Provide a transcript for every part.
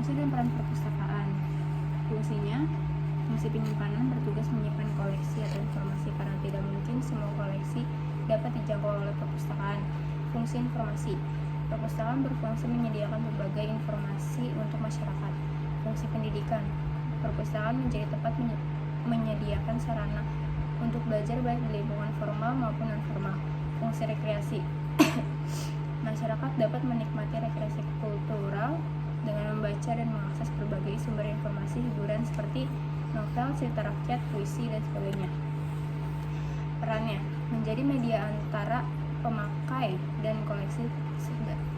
Fungsi dan peran perpustakaan. Fungsi penyimpanan bertugas menyimpan koleksi atau informasi karena tidak mungkin semua koleksi dapat dijangkau oleh perpustakaan. Fungsi informasi. Perpustakaan berfungsi menyediakan berbagai informasi untuk masyarakat. Fungsi pendidikan. Perpustakaan menjadi tempat menyediakan sarana untuk belajar baik di lingkungan formal maupun non-formal. Fungsi rekreasi. Masyarakat dapat menikmati rekreasi kultural dengan membaca dan mengakses berbagai sumber informasi hiburan seperti novel, cerita rakyat, puisi, dan sebagainya. Perannya menjadi media antara pemakai dan koleksi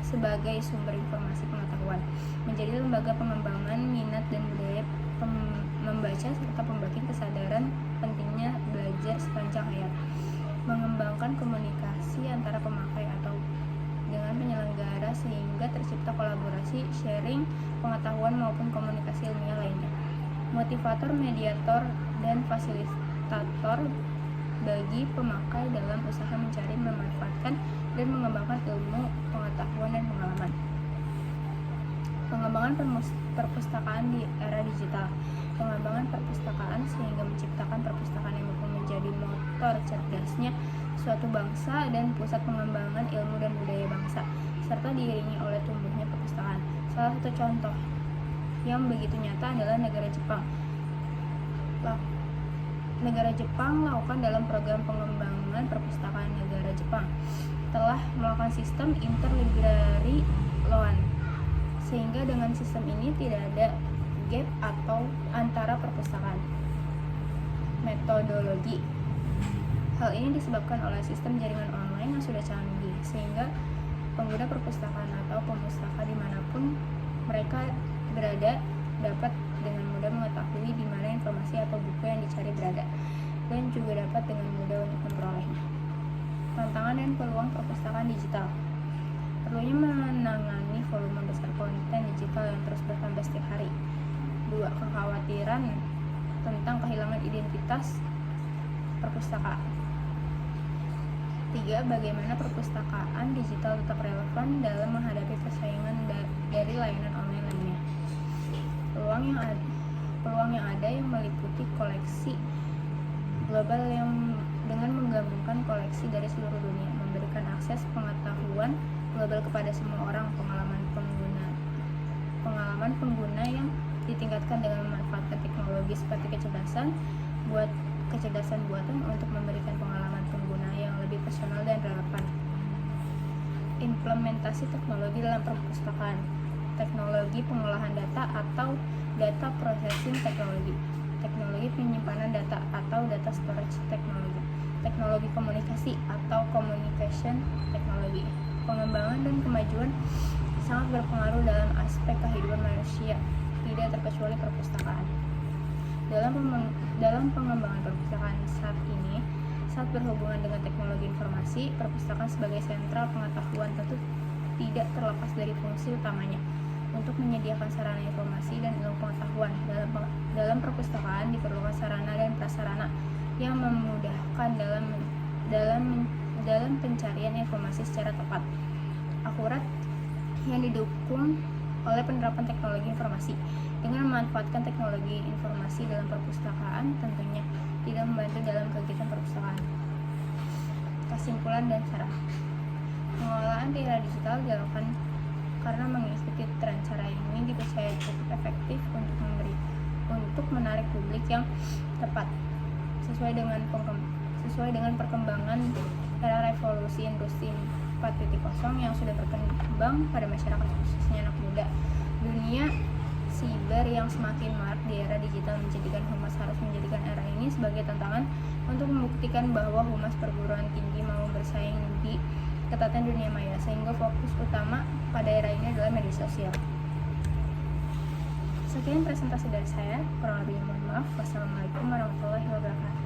sebagai sumber informasi pengetahuan, menjadi lembaga pengembangan minat dan budaya membaca serta pembangkit kesadaran pentingnya belajar sepanjang hayat, mengembangkan komunikasi antara pemakai atau dengan penyelenggara sehingga tercipta kolaborasi, sharing pengetahuan maupun komunikasi ilmiah lainnya, motivator, mediator, dan fasilitator bagi pemakai dalam usaha mencari, memanfaatkan, dan mengembangkan ilmu, pengetahuan, dan pengalaman. Pengembangan perpustakaan di era digital. Pengembangan perpustakaan sehingga menciptakan perpustakaan yang mampu menjadi motor cerdasnya suatu bangsa dan pusat pengembangan ilmu dan budaya bangsa, serta diiringi oleh tumbuhnya perpustakaan. Salah satu contoh yang begitu nyata adalah negara Jepang. Negara Jepang lakukan dalam program pengembangan perpustakaan. Negara Jepang telah melakukan sistem interlibrary loan, sehingga dengan sistem ini tidak ada gap atau antara perpustakaan. Metodologi. Hal ini disebabkan oleh sistem jaringan online yang sudah canggih, sehingga pengguna perpustakaan atau pemustaka dimanapun mereka berada dapat dengan mudah mengetahui di mana informasi atau buku yang dicari berada, dan juga dapat dengan mudah untuk memperolehnya. Tantangan dan peluang perpustakaan digital. Perlunya menangani volume besar konten digital yang terus bertambah setiap hari. 2. Kekhawatiran tentang kehilangan identitas perpustakaan. 3. Bagaimana perpustakaan digital tetap relevan dalam menghadapi persaingan dari layanan online lainnya. Peluang yang ada yang meliputi koleksi global yang dengan menggabungkan koleksi dari seluruh dunia, memberikan akses pengetahuan global kepada semua orang, pengalaman pengguna yang ditingkatkan dengan memanfaatkan teknologi seperti kecerdasan buatan untuk memberikan pengalaman pengguna yang lebih personal dan relevan. Implementasi teknologi dalam perpustakaan. Teknologi pengolahan data atau data processing technology, teknologi penyimpanan data atau data storage technology, teknologi komunikasi atau communication technology. Pengembangan dan kemajuan sangat berpengaruh dalam aspek kehidupan manusia, tidak terkecuali perpustakaan. Dalam pengembangan perpustakaan saat berhubungan dengan teknologi informasi, perpustakaan sebagai sentral pengetahuan tentu tidak terlepas dari fungsi utamanya untuk menyediakan sarana informasi dan ilmu pengetahuan. Dalam perpustakaan diperlukan sarana dan prasarana yang memudahkan dalam pencarian informasi secara tepat, akurat, yang didukung oleh penerapan teknologi informasi. Dengan memanfaatkan teknologi informasi dalam perpustakaan tentunya tidak membantu dalam kegiatan perpustakaan. Kesimpulan dan saran. Pengelolaan di era digital dilakukan karena mengikuti tren. Cara ini dipercaya cukup efektif untuk menarik publik yang tepat sesuai dengan perkembangan era revolusi industri 4.0 yang sudah berkembang pada masyarakat, khususnya anak muda. Dunia siber yang semakin marak di era digital menjadikan Humas harus menjadikan era ini sebagai tantangan untuk membuktikan bahwa Humas perguruan tinggi mau bersaing di ketatan dunia maya, sehingga fokus utama pada era ini adalah media sosial. Sekian presentasi dari saya, kurang lebihnya mohon maaf. Wassalamualaikum warahmatullahi wabarakatuh.